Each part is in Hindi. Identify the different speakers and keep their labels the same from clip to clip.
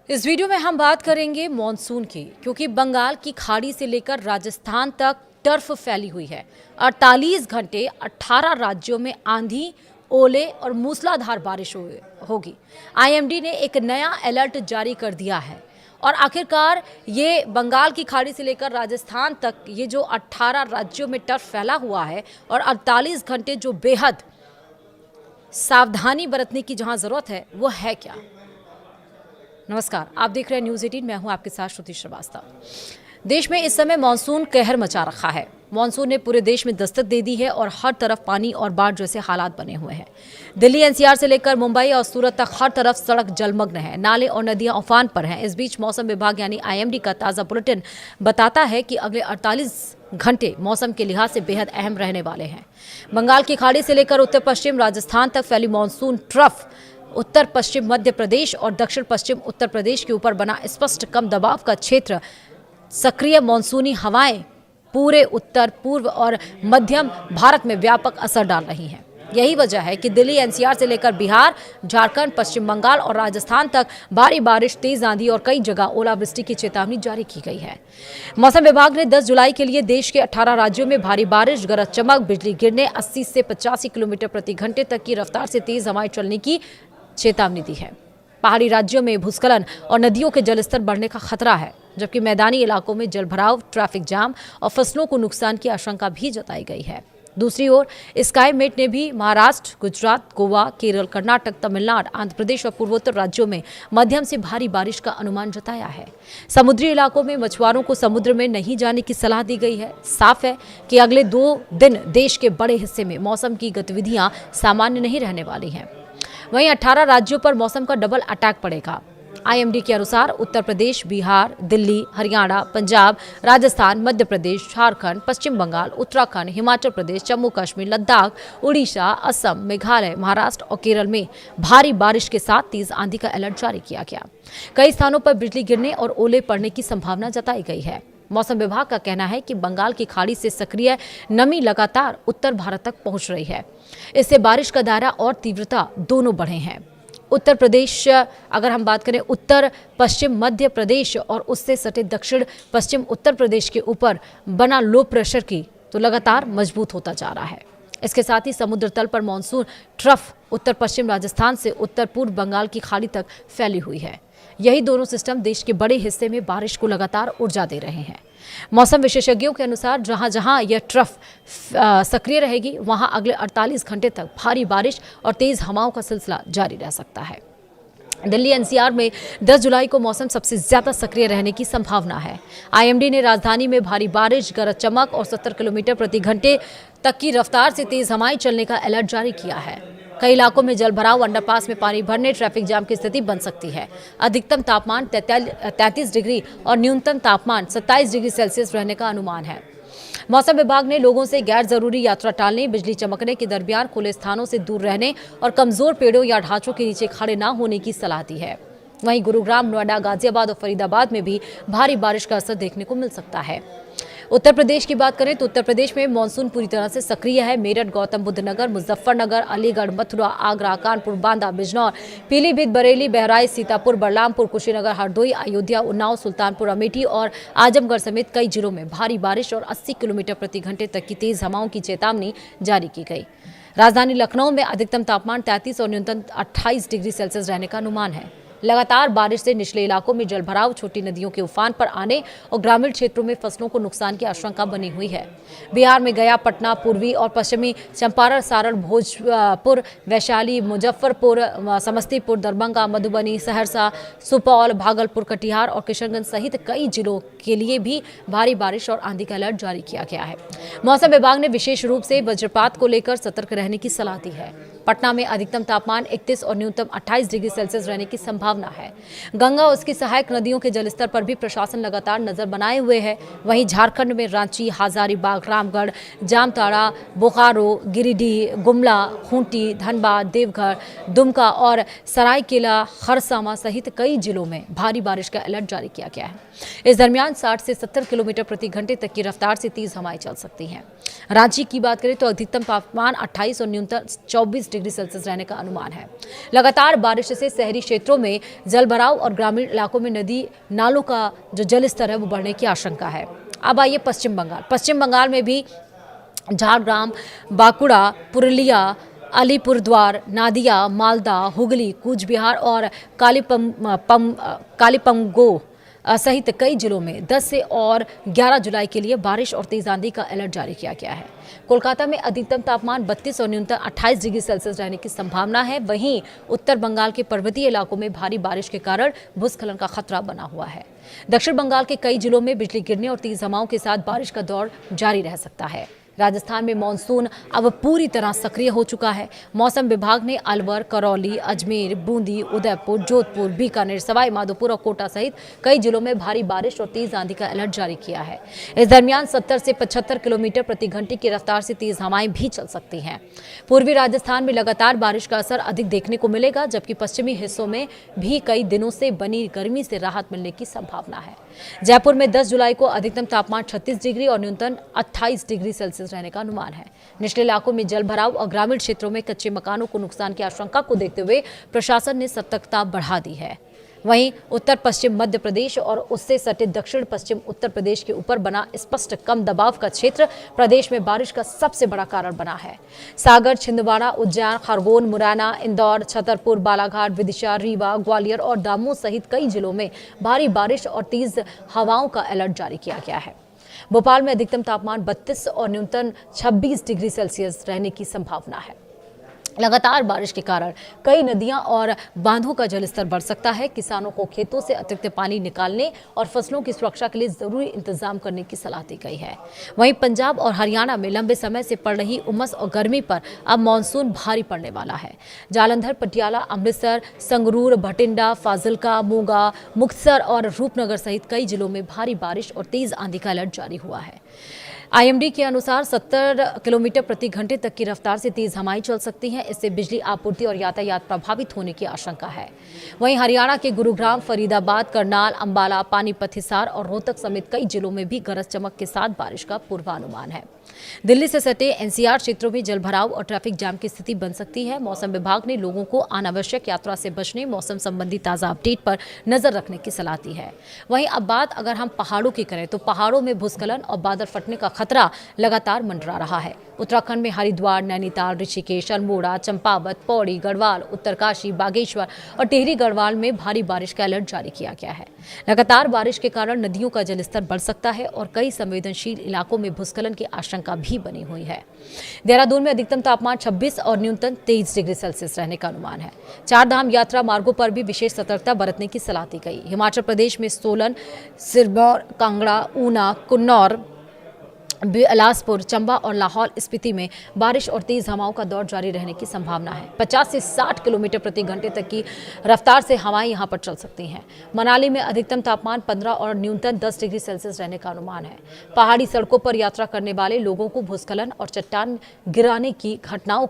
Speaker 1: इस वीडियो में हम बात करेंगे मॉनसून की, क्योंकि बंगाल की खाड़ी से लेकर राजस्थान तक टर्फ फैली हुई है। 48 घंटे 18 राज्यों में आंधी, ओले और मूसलाधार बारिश होगी। आईएमडी ने एक नया अलर्ट जारी कर दिया है और आखिरकार ये बंगाल की खाड़ी से लेकर राजस्थान तक ये जो 18 राज्यों में टर्फ फैला हुआ है और 48 घंटे जो बेहद सावधानी बरतने की जहां जरूरत है वो है क्या। नमस्कार, आप देख रहे हैं न्यूज़ 18। मैं हूं आपके साथ श्रुति श्रीवास्तव। देश में इस समय मानसून कहर मचा रखा है। मानसून ने पूरे देश में दस्तक दे दी है और हर तरफ पानी और बाढ़ जैसे हालात बने हुए हैं। दिल्ली एनसीआर से लेकर मुंबई और सूरत तक हर तरफ सड़क जलमग्न है, नाले और नदियां उफान पर हैं। इस बीच मौसम विभाग यानी आईएमडी का ताज़ा बुलेटिन बताता है कि अगले 48 घंटे मौसम के लिहाज से बेहद अहम रहने वाले हैं। बंगाल की खाड़ी से लेकर उत्तर पश्चिम राजस्थान तक फैली मानसून ट्रफ उत्तर पश्चिम मध्य प्रदेश और दक्षिण पश्चिम उत्तर प्रदेश के ऊपर बना स्पष्ट कम दबाव का क्षेत्र सक्रिय मानसूनी हवाएं पूरे उत्तर पूर्व और मध्यम भारत में व्यापक असर डाल रही हैं। यही वजह है कि दिल्ली एनसीआर से लेकर बिहार, झारखंड, पश्चिम बंगाल और राजस्थान तक भारी बारिश, तेज आंधी और कई जगह ओलावृष्टि की चेतावनी जारी की गई है। मौसम विभाग ने 10 जुलाई के लिए देश के 18 राज्यों में भारी बारिश, गरज चमक, बिजली गिरने, 80 से 85 किलोमीटर प्रति घंटे तक की रफ्तार से तेज हवाएं चलने की चेतावनी दी है। पहाड़ी राज्यों में भूस्खलन और नदियों के जलस्तर बढ़ने का खतरा है, जबकि मैदानी इलाकों में जलभराव, ट्रैफिक जाम और फसलों को नुकसान की आशंका भी जताई गई है। दूसरी ओर स्काईमेट ने भी महाराष्ट्र, गुजरात, गोवा, केरल, कर्नाटक, तमिलनाडु, आंध्र प्रदेश और पूर्वोत्तर राज्यों में मध्यम से भारी बारिश का अनुमान जताया है। समुद्री इलाकों में मछुआरों को समुद्र में नहीं जाने की सलाह दी गई है। साफ है कि अगले 2 दिन देश के बड़े हिस्से में मौसम की गतिविधियां सामान्य नहीं रहने वाली हैं। वहीं 18 राज्यों पर मौसम का डबल अटैक पड़ेगा। आईएमडी के अनुसार उत्तर प्रदेश, बिहार, दिल्ली, हरियाणा, पंजाब, राजस्थान, मध्य प्रदेश, झारखंड, पश्चिम बंगाल, उत्तराखंड, हिमाचल प्रदेश, जम्मू कश्मीर, लद्दाख, उड़ीसा, असम, मेघालय, महाराष्ट्र और केरल में भारी बारिश के साथ तेज आंधी का अलर्ट जारी किया गया। कई स्थानों पर बिजली गिरने और ओले पड़ने की संभावना जताई गई है। मौसम विभाग का कहना है कि बंगाल की खाड़ी से सक्रिय नमी लगातार उत्तर भारत तक पहुंच रही है। इससे बारिश का दायरा और तीव्रता दोनों बढ़े हैं। उत्तर प्रदेश, अगर हम बात करें उत्तर पश्चिम मध्य प्रदेश और उससे सटे दक्षिण पश्चिम उत्तर प्रदेश के ऊपर बना लो प्रेशर की तो लगातार मजबूत होता जा रहा है। इसके साथ ही समुद्र तल पर मानसून ट्रफ उत्तर पश्चिम राजस्थान से उत्तर पूर्व बंगाल की खाड़ी तक फैली हुई है। यही दोनों सिस्टम देश के बड़े हिस्से में बारिश को लगातार ऊर्जा दे रहे हैं। मौसम विशेषज्ञों के अनुसार जहां जहां यह ट्रफ सक्रिय रहेगी, वहां अगले 48 घंटे तक भारी बारिश और तेज हवाओं का सिलसिला जारी रह सकता है। दिल्ली एनसीआर में 10 जुलाई को मौसम सबसे ज्यादा सक्रिय रहने की संभावना है। आईएमडी ने राजधानी में भारी बारिश, गरज चमक और 70 किलोमीटर प्रति घंटे तक की रफ्तार से तेज हवाएं चलने का अलर्ट जारी किया है। कई इलाकों में जलभराव, अंडरपास में पानी भरने, ट्रैफिक जाम की स्थिति बन सकती है। अधिकतम तापमान 33 डिग्री और न्यूनतम तापमान 27 डिग्री सेल्सियस रहने का अनुमान है। मौसम विभाग ने लोगों से गैर जरूरी यात्रा टालने, बिजली चमकने के दरमियान खुले स्थानों से दूर रहने और कमजोर पेड़ों या ढांचों के नीचे खड़े न होने की सलाह दी है। वहीं गुरुग्राम, नोएडा, गाजियाबाद और फरीदाबाद में भी भारी बारिश का असर देखने को मिल सकता है। उत्तर प्रदेश की बात करें तो उत्तर प्रदेश में मानसून पूरी तरह से सक्रिय है। मेरठ, गौतम बुद्ध नगर, मुजफ्फरनगर, अलीगढ़, मथुरा, आगरा, कानपुर, बांदा, बिजनौर, पीलीभीत, बरेली, बहराइच, सीतापुर, बलरामपुर, कुशीनगर, हरदोई, अयोध्या, उन्नाव, सुल्तानपुर, अमेठी और आजमगढ़ समेत कई जिलों में भारी बारिश और 80 किलोमीटर प्रति घंटे तक की तेज हवाओं की चेतावनी जारी की गई। राजधानी लखनऊ में अधिकतम तापमान 33 और न्यूनतम 28 डिग्री सेल्सियस रहने का अनुमान है। लगातार बारिश से निचले इलाकों में जलभराव, छोटी नदियों के उफान पर आने और ग्रामीण क्षेत्रों में फसलों को नुकसान की आशंका बनी हुई है। बिहार में गया, पटना, पूर्वी और पश्चिमी चंपारण, सारण, भोजपुर, वैशाली, मुजफ्फरपुर, समस्तीपुर, दरभंगा, मधुबनी, सहरसा, सुपौल, भागलपुर, कटिहार और किशनगंज सहित कई जिलों के लिए भी भारी बारिश और आंधी का अलर्ट जारी किया गया है। मौसम विभाग ने विशेष रूप से वज्रपात को लेकर सतर्क रहने की सलाह दी है। पटना में अधिकतम तापमान 31 और न्यूनतम 28 डिग्री सेल्सियस रहने की संभावना है। गंगा और उसकी सहायक नदियों के जलस्तर पर भी प्रशासन लगातार नजर बनाए हुए है। वहीं झारखंड में रांची, हजारीबाग, रामगढ़, जामताड़ा, बोकारो, गिरिडीह, गुमला, खूंटी, धनबाद, देवघर, दुमका और सरायकेला खरसावां सहित कई जिलों में भारी बारिश का अलर्ट जारी किया गया है। इस दरमियान 60 से 70 किलोमीटर प्रति घंटे तक की रफ्तार से तेज हवाएं चल सकती हैं। रांची की बात करें तो अधिकतम तापमान 28 और न्यूनतम 24 डिग्री सेल्सियस रहने का अनुमान है। लगातार बारिश से शहरी क्षेत्रों में जलभराव और ग्रामीण इलाकों में नदी नालों का जो जल स्तर है वो बढ़ने की आशंका है। अब आइए पश्चिम बंगाल में भी झारग्राम, बांकुड़ा, पुरुलिया, अलीपुरद्वार, नादिया, मालदा, हुगली, कूच बिहार और कालीपंगो सहित कई जिलों में 10 से और 11 जुलाई के लिए बारिश और तेज आंधी का अलर्ट जारी किया गया है। कोलकाता में अधिकतम तापमान 32 और न्यूनतम 28 डिग्री सेल्सियस रहने की संभावना है। वहीं उत्तर बंगाल के पर्वतीय इलाकों में भारी बारिश के कारण भूस्खलन का खतरा बना हुआ है। दक्षिण बंगाल के कई जिलों में बिजली गिरने और तेज हवाओं के साथ बारिश का दौर जारी रह सकता है। राजस्थान में मानसून अब पूरी तरह सक्रिय हो चुका है। मौसम विभाग ने अलवर, करौली, अजमेर, बूंदी, उदयपुर, जोधपुर, बीकानेर, सवाई माधोपुर और कोटा सहित कई जिलों में भारी बारिश और तेज आंधी का अलर्ट जारी किया है। इस दरमियान 70 से 75 किलोमीटर प्रति घंटे की रफ्तार से तेज हवाएं भी चल सकती हैं। पूर्वी राजस्थान में लगातार बारिश का असर अधिक देखने को मिलेगा, जबकि पश्चिमी हिस्सों में भी कई दिनों से बनी गर्मी से राहत मिलने की संभावना है। जयपुर में 10 जुलाई को अधिकतम तापमान 36 डिग्री और न्यूनतम 28 डिग्री सेल्सियस रहने का अनुमान है। निचले इलाकों में जल भराव और ग्रामीण क्षेत्रों में कच्चे मकानों को नुकसान की आशंका को देखते हुए प्रशासन ने सतर्कता बढ़ा दी है। वहीं उत्तर पश्चिम मध्य प्रदेश और उससे सटे दक्षिण पश्चिम उत्तर प्रदेश के ऊपर बना स्पष्ट कम दबाव का क्षेत्र प्रदेश में बारिश का सबसे बड़ा कारण बना है। सागर, छिंदवाड़ा, उज्जैन, खरगोन, मुरैना, इंदौर, छतरपुर, बालाघाट, विदिशा, रीवा, ग्वालियर और दामोह सहित कई जिलों में भारी बारिश और तेज हवाओं का अलर्ट जारी किया गया है। भोपाल में अधिकतम तापमान 32 और न्यूनतम 26 डिग्री सेल्सियस रहने की संभावना है। लगातार बारिश के कारण कई नदियां और बांधों का जलस्तर बढ़ सकता है। किसानों को खेतों से अतिरिक्त पानी निकालने और फसलों की सुरक्षा के लिए जरूरी इंतजाम करने की सलाह दी गई है। वहीं पंजाब और हरियाणा में लंबे समय से पड़ रही उमस और गर्मी पर अब मानसून भारी पड़ने वाला है। जालंधर, पटियाला, अमृतसर, संगरूर, भटिंडा, फाजिलका, मोगा, मुक्तसर और रूपनगर सहित कई जिलों में भारी बारिश और तेज आंधी का अलर्ट जारी हुआ है। आईएमडी के अनुसार 70 किलोमीटर प्रति घंटे तक की रफ्तार से तेज हवाएं चल सकती हैं। इससे बिजली आपूर्ति और यातायात प्रभावित होने की आशंका है। वहीं हरियाणा के गुरुग्राम, फरीदाबाद, करनाल, अंबाला, पानीपत, हिसार और रोहतक समेत कई जिलों में भी गरज चमक के साथ बारिश का पूर्वानुमान है। दिल्ली से सटे एनसीआर क्षेत्रों में जलभराव और ट्रैफिक जाम की स्थिति बन सकती है। मौसम विभाग ने लोगों को अनावश्यक यात्रा से बचने, मौसम संबंधी ताज़ा अपडेट पर नजर रखने की सलाह दी है। वहीं अब बात अगर हम पहाड़ों की करें तो पहाड़ों में भूस्खलन और बादल फटने का खतरा लगातार मंडरा रहा है। उत्तराखंड में हरिद्वार, नैनीताल, ऋषिकेश, अल्मोड़ा, चंपावत, पौड़ी, गढ़वाल, उत्तरकाशी, बागेश्वर और टिहरी गढ़वाल में भारी बारिश का अलर्ट जारी किया गया है। लगातार बारिश के कारण नदियों का जलस्तर बढ़ सकता है और कई संवेदनशील इलाकों में भूस्खलन की आशंका भी बनी हुई है। देहरादून में अधिकतम तापमान 26 और न्यूनतम 23 डिग्री सेल्सियस रहने का अनुमान है। चारधाम यात्रा मार्गों पर भी विशेष सतर्कता बरतने की सलाह दी गई। हिमाचल प्रदेश में सोलन, सिरमौर, कांगड़ा, ऊना, कुन्नौर, बिलासपुर, चंबा और लाहौल स्पीति में बारिश और तेज हवाओं का दौर जारी रहने की संभावना है। 50 से 60 किलोमीटर प्रति घंटे तक की रफ्तार से हवाएं यहां पर चल सकती हैं। मनाली में अधिकतम तापमान 15 और न्यूनतम 10 डिग्री सेल्सियस रहने का अनुमान है। पहाड़ी सड़कों पर यात्रा करने वाले लोगों को भूस्खलन और चट्टान गिरने की घटनाओं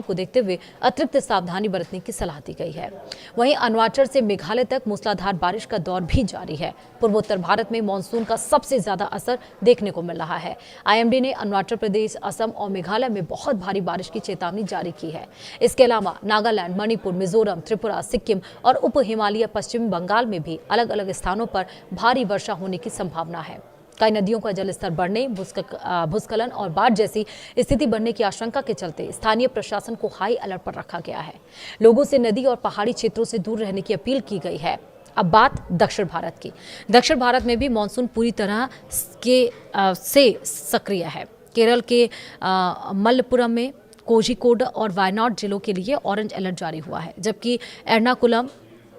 Speaker 1: को देखते हुए अतिरिक्त सावधानी बरतने की सलाह दी गई है। वहीं अरुणाचल से मेघालय तक मूसलाधार बारिश का दौर भी जारी है। पूर्वोत्तर भारत में मानसून का सबसे ज्यादा असर देखने को रहा है। आईएमडी ने अरुणाचल प्रदेश, असम और मेघालय में बहुत भारी बारिश की चेतावनी जारी की है। इसके अलावा नागालैंड, मणिपुर, मिजोरम, त्रिपुरा, सिक्किम और उप हिमालय पश्चिम बंगाल में भी अलग अलग स्थानों पर भारी वर्षा होने की संभावना है। कई नदियों का जलस्तर बढ़ने, भूस्खलन और बाढ़ जैसी स्थिति बनने की आशंका के चलते स्थानीय प्रशासन को हाई अलर्ट पर रखा गया है। लोगों से नदी और पहाड़ी क्षेत्रों से दूर रहने की अपील की गई है। अब बात दक्षिण भारत की। दक्षिण भारत में भी मानसून पूरी तरह से सक्रिय है। केरल के मलप्पुरम में, कोझिकोड और वायनाड जिलों के लिए ऑरेंज अलर्ट जारी हुआ है, जबकि एर्नाकुलम,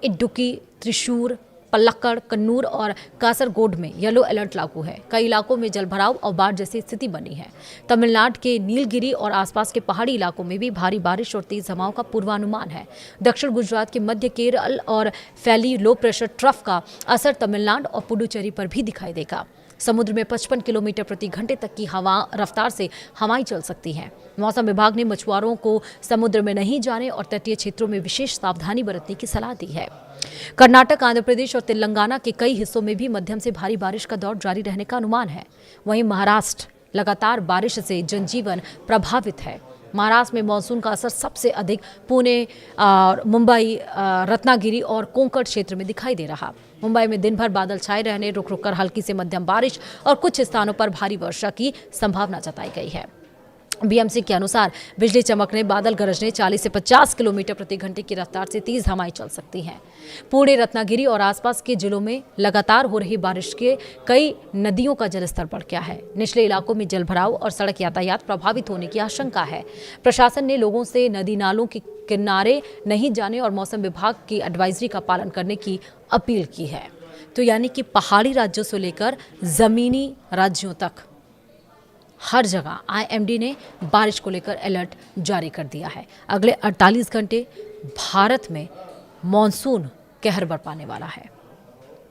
Speaker 1: इडुक्की, त्रिशूर, पलक्कड़, कन्नूर और कासरगोड में येलो अलर्ट लागू है। कई इलाकों में जलभराव और बाढ़ जैसी स्थिति बनी है। तमिलनाडु के नीलगिरी और आसपास के पहाड़ी इलाकों में भी भारी बारिश और तेज हवाओं का पूर्वानुमान है। दक्षिण गुजरात के मध्य केरल और फैली लो प्रेशर ट्रफ का असर तमिलनाडु और पुडुचेरी पर भी दिखाई देगा। समुद्र में 55 किलोमीटर प्रति घंटे तक की रफ्तार से हवाएं चल सकती हैं। मौसम विभाग ने मछुआरों को समुद्र में नहीं जाने और तटीय क्षेत्रों में विशेष सावधानी बरतने की सलाह दी है। कर्नाटक, आंध्र प्रदेश और तेलंगाना के कई हिस्सों में भी मध्यम से भारी बारिश का दौर जारी रहने का अनुमान है। वहीं महाराष्ट्र लगातार बारिश से जनजीवन प्रभावित है। महाराष्ट्र में मानसून का असर सबसे अधिक पुणे, मुंबई, रत्नागिरी और कोंकण क्षेत्र में दिखाई दे रहा। मुंबई में दिन भर बादल छाए रहने, रुक रुक कर हल्की से मध्यम बारिश और कुछ स्थानों पर भारी वर्षा की संभावना जताई गई है। बीएमसी के अनुसार बिजली चमकने, बादल गरजने, 40 से 50 किलोमीटर प्रति घंटे की रफ्तार से तेज हवाएं चल सकती हैं। पुणे, रत्नागिरी और आसपास के जिलों में लगातार हो रही बारिश के कई नदियों का जलस्तर बढ़ गया है। निचले इलाकों में जलभराव और सड़क यातायात प्रभावित होने की आशंका है। प्रशासन ने लोगों से नदी नालों के किनारे नहीं जाने और मौसम विभाग की एडवाइजरी का पालन करने की अपील की है। तो यानी कि पहाड़ी राज्यों से लेकर जमीनी राज्यों तक हर जगह आईएमडी ने बारिश को लेकर अलर्ट जारी कर दिया है। अगले 48 घंटे भारत में मॉनसून कहर बरपाने वाला है।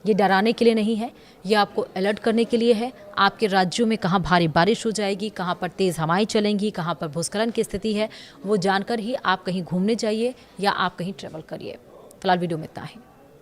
Speaker 1: ये डराने के लिए नहीं है, ये आपको अलर्ट करने के लिए है। आपके राज्यों में कहाँ भारी बारिश हो जाएगी, कहाँ पर तेज़ हवाएं चलेंगी, कहाँ पर भूस्खलन की स्थिति है, वो जानकर ही आप कहीं घूमने जाइए या आप कहीं ट्रैवल करिए। फिलहाल वीडियो में इतना ही।